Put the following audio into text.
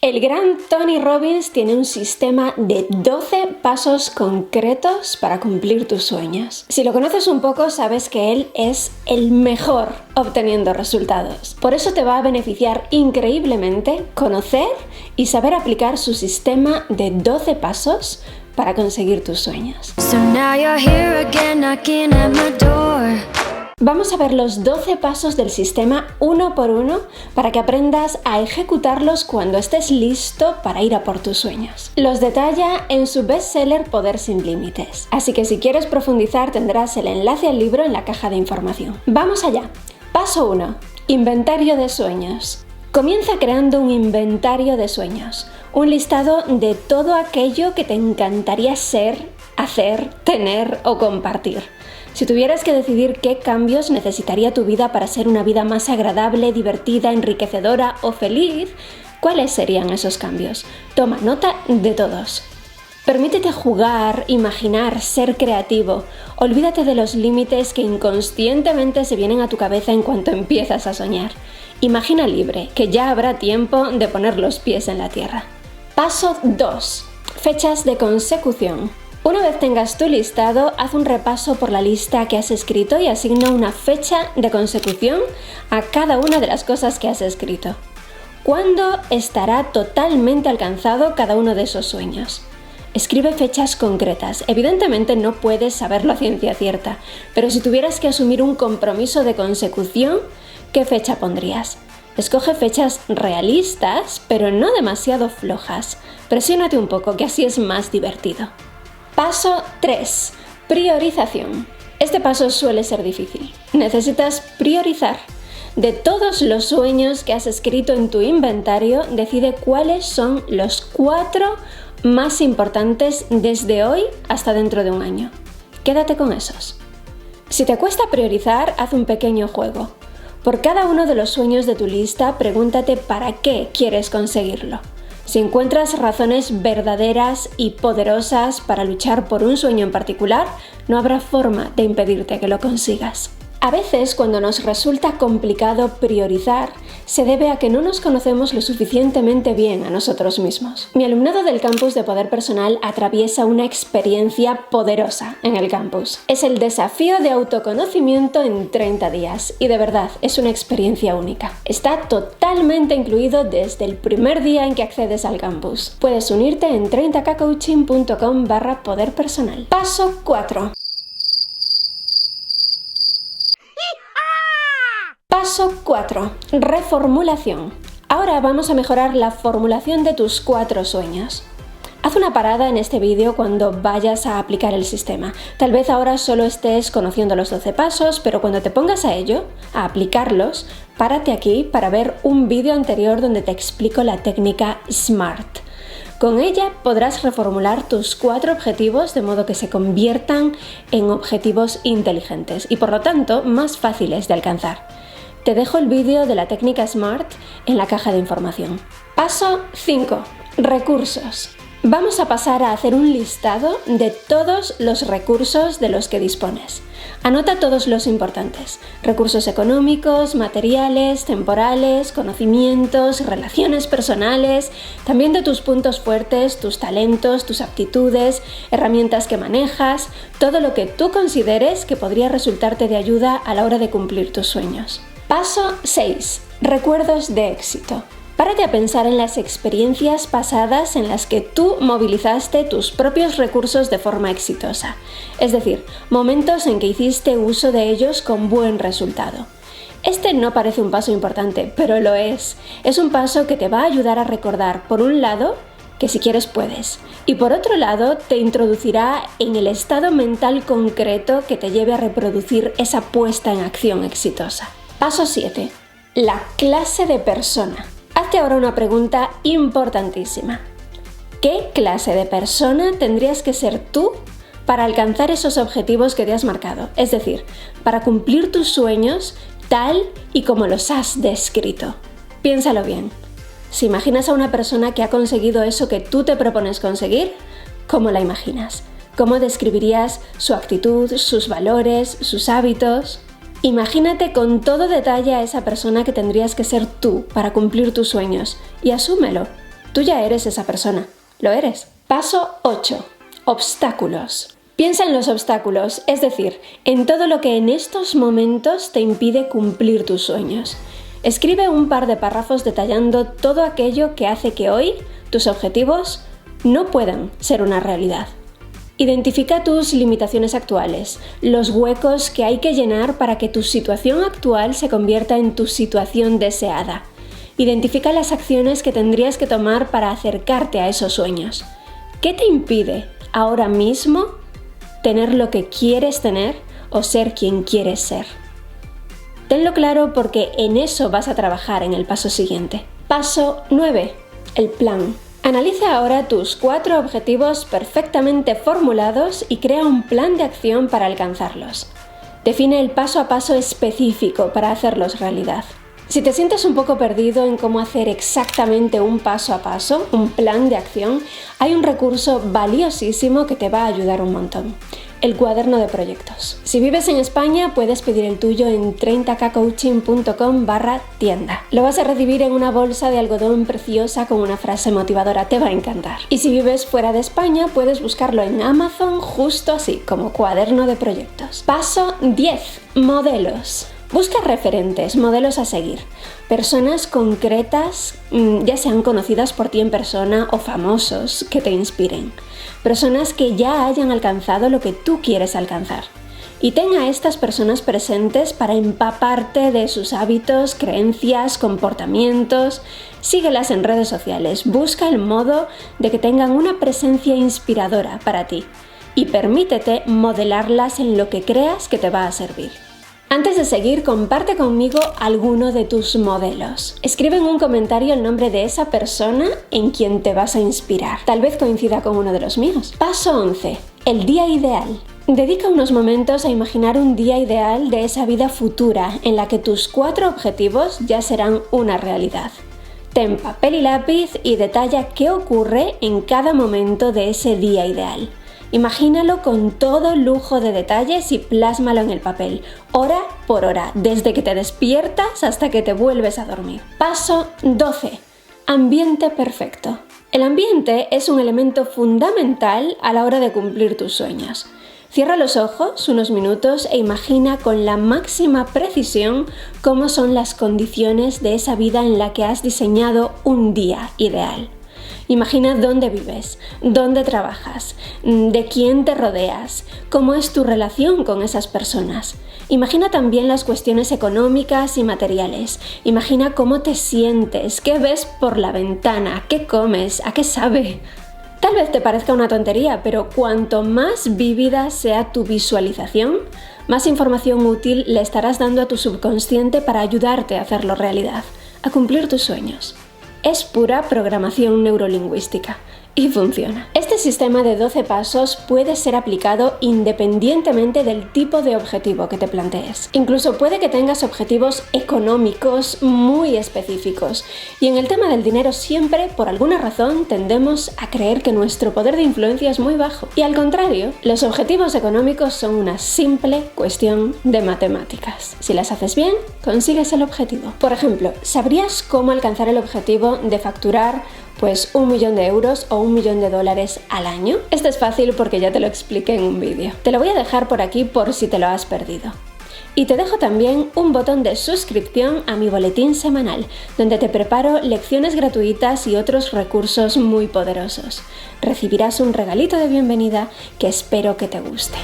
El gran Tony Robbins tiene un sistema de 12 pasos concretos para cumplir tus sueños. Si lo conoces un poco, sabes que él es el mejor obteniendo resultados. Por eso te va a beneficiar increíblemente conocer y saber aplicar su sistema de 12 pasos para conseguir tus sueños. So now you're here again knocking at my door. Vamos a ver los 12 pasos del sistema uno por uno para que aprendas a ejecutarlos cuando estés listo para ir a por tus sueños. Los detalla en su bestseller Poder sin Límites, así que si quieres profundizar tendrás el enlace al libro en la caja de información. ¡Vamos allá! Paso 1. Inventario de sueños. Comienza creando un inventario de sueños, un listado de todo aquello que te encantaría ser, hacer, tener o compartir. Si tuvieras que decidir qué cambios necesitaría tu vida para ser una vida más agradable, divertida, enriquecedora o feliz, ¿cuáles serían esos cambios? Toma nota de todos. Permítete jugar, imaginar, ser creativo. Olvídate de los límites que inconscientemente se vienen a tu cabeza en cuanto empiezas a soñar. Imagina libre, que ya habrá tiempo de poner los pies en la tierra. Paso 2. Fechas de consecución. Una vez tengas tu listado, haz un repaso por la lista que has escrito y asigna una fecha de consecución a cada una de las cosas que has escrito. ¿Cuándo estará totalmente alcanzado cada uno de esos sueños? Escribe fechas concretas. Evidentemente no puedes saberlo a ciencia cierta, pero si tuvieras que asumir un compromiso de consecución, ¿qué fecha pondrías? Escoge fechas realistas, pero no demasiado flojas. Presiónate un poco, que así es más divertido. Paso 3. Priorización. Este paso suele ser difícil. Necesitas priorizar. De todos los sueños que has escrito en tu inventario, decide cuáles son los 4 más importantes desde hoy hasta dentro de un año. Quédate con esos. Si te cuesta priorizar, haz un pequeño juego. Por cada uno de los sueños de tu lista, pregúntate para qué quieres conseguirlo. Si encuentras razones verdaderas y poderosas para luchar por un sueño en particular, no habrá forma de impedirte que lo consigas. A veces, cuando nos resulta complicado priorizar, se debe a que no nos conocemos lo suficientemente bien a nosotros mismos. Mi alumnado del campus de Poder Personal atraviesa una experiencia poderosa en el campus. Es el desafío de autoconocimiento en 30 días y de verdad es una experiencia única. Está totalmente incluido desde el primer día en que accedes al campus. Puedes unirte en 30kcoaching.com/poderpersonal. Paso 4. Paso 4. Reformulación. Ahora vamos a mejorar la formulación de tus 4 sueños. Haz una parada en este vídeo cuando vayas a aplicar el sistema. Tal vez ahora solo estés conociendo los 12 pasos, pero cuando te pongas a ello, a aplicarlos, párate aquí para ver un vídeo anterior donde te explico la técnica SMART. Con ella podrás reformular tus 4 objetivos de modo que se conviertan en objetivos inteligentes y por lo tanto más fáciles de alcanzar. Te dejo el vídeo de la técnica SMART en la caja de información. Paso 5. Recursos. Vamos a pasar a hacer un listado de todos los recursos de los que dispones. Anota todos los importantes: recursos económicos, materiales, temporales, conocimientos, relaciones personales, también de tus puntos fuertes, tus talentos, tus aptitudes, herramientas que manejas, todo lo que tú consideres que podría resultarte de ayuda a la hora de cumplir tus sueños. Paso 6. Recuerdos de éxito. Párate a pensar en las experiencias pasadas en las que tú movilizaste tus propios recursos de forma exitosa, es decir, momentos en que hiciste uso de ellos con buen resultado. Este no parece un paso importante, pero lo es. Es un paso que te va a ayudar a recordar, por un lado, que si quieres puedes, y por otro lado te introducirá en el estado mental concreto que te lleve a reproducir esa puesta en acción exitosa. Paso 7. La clase de persona. Hazte ahora una pregunta importantísima. ¿Qué clase de persona tendrías que ser tú para alcanzar esos objetivos que te has marcado? Es decir, para cumplir tus sueños tal y como los has descrito. Piénsalo bien. Si imaginas a una persona que ha conseguido eso que tú te propones conseguir, ¿cómo la imaginas? ¿Cómo describirías su actitud, sus valores, sus hábitos? Imagínate con todo detalle a esa persona que tendrías que ser tú para cumplir tus sueños y asúmelo. Tú ya eres esa persona. Lo eres. Paso 8. Obstáculos. Piensa en los obstáculos, es decir, en todo lo que en estos momentos te impide cumplir tus sueños. Escribe un par de párrafos detallando todo aquello que hace que hoy tus objetivos no puedan ser una realidad. Identifica tus limitaciones actuales, los huecos que hay que llenar para que tu situación actual se convierta en tu situación deseada. Identifica las acciones que tendrías que tomar para acercarte a esos sueños. ¿Qué te impide ahora mismo tener lo que quieres tener o ser quien quieres ser? Tenlo claro porque en eso vas a trabajar en el paso siguiente. Paso 9. El plan. Analiza ahora tus 4 objetivos perfectamente formulados y crea un plan de acción para alcanzarlos. Define el paso a paso específico para hacerlos realidad. Si te sientes un poco perdido en cómo hacer exactamente un paso a paso, un plan de acción, hay un recurso valiosísimo que te va a ayudar un montón. El cuaderno de proyectos. Si vives en España, puedes pedir el tuyo en 30kcoaching.com/tienda. Lo vas a recibir en una bolsa de algodón preciosa con una frase motivadora, te va a encantar. Y si vives fuera de España, puedes buscarlo en Amazon justo así, como cuaderno de proyectos. Paso 10. Modelos. Busca referentes, modelos a seguir, personas concretas, ya sean conocidas por ti en persona o famosos, que te inspiren, personas que ya hayan alcanzado lo que tú quieres alcanzar. Y ten a estas personas presentes para empaparte de sus hábitos, creencias, comportamientos. Síguelas en redes sociales, busca el modo de que tengan una presencia inspiradora para ti y permítete modelarlas en lo que creas que te va a servir. Antes de seguir, comparte conmigo alguno de tus modelos. Escribe en un comentario el nombre de esa persona en quien te vas a inspirar. Tal vez coincida con uno de los míos. Paso 11. El día ideal. Dedica unos momentos a imaginar un día ideal de esa vida futura en la que tus 4 objetivos ya serán una realidad. Ten papel y lápiz y detalla qué ocurre en cada momento de ese día ideal. Imagínalo con todo lujo de detalles y plásmalo en el papel, hora por hora, desde que te despiertas hasta que te vuelves a dormir. Paso 12. Ambiente perfecto. El ambiente es un elemento fundamental a la hora de cumplir tus sueños. Cierra los ojos unos minutos e imagina con la máxima precisión cómo son las condiciones de esa vida en la que has diseñado un día ideal. Imagina dónde vives, dónde trabajas, de quién te rodeas, cómo es tu relación con esas personas. Imagina también las cuestiones económicas y materiales. Imagina cómo te sientes, qué ves por la ventana, qué comes, a qué sabe. Tal vez te parezca una tontería, pero cuanto más vívida sea tu visualización, más información útil le estarás dando a tu subconsciente para ayudarte a hacerlo realidad, a cumplir tus sueños. Es pura programación neurolingüística y funciona. Este sistema de 12 pasos puede ser aplicado independientemente del tipo de objetivo que te plantees. Incluso puede que tengas objetivos económicos muy específicos. Y en el tema del dinero siempre, por alguna razón, tendemos a creer que nuestro poder de influencia es muy bajo. Y al contrario, los objetivos económicos son una simple cuestión de matemáticas. Si las haces bien, consigues el objetivo. Por ejemplo, ¿sabrías cómo alcanzar el objetivo de facturar pues 1 millón de euros o $1 millón al año? Esto es fácil porque ya te lo expliqué en un vídeo. Te lo voy a dejar por aquí por si te lo has perdido. Y te dejo también un botón de suscripción a mi boletín semanal, donde te preparo lecciones gratuitas y otros recursos muy poderosos. Recibirás un regalito de bienvenida que espero que te guste.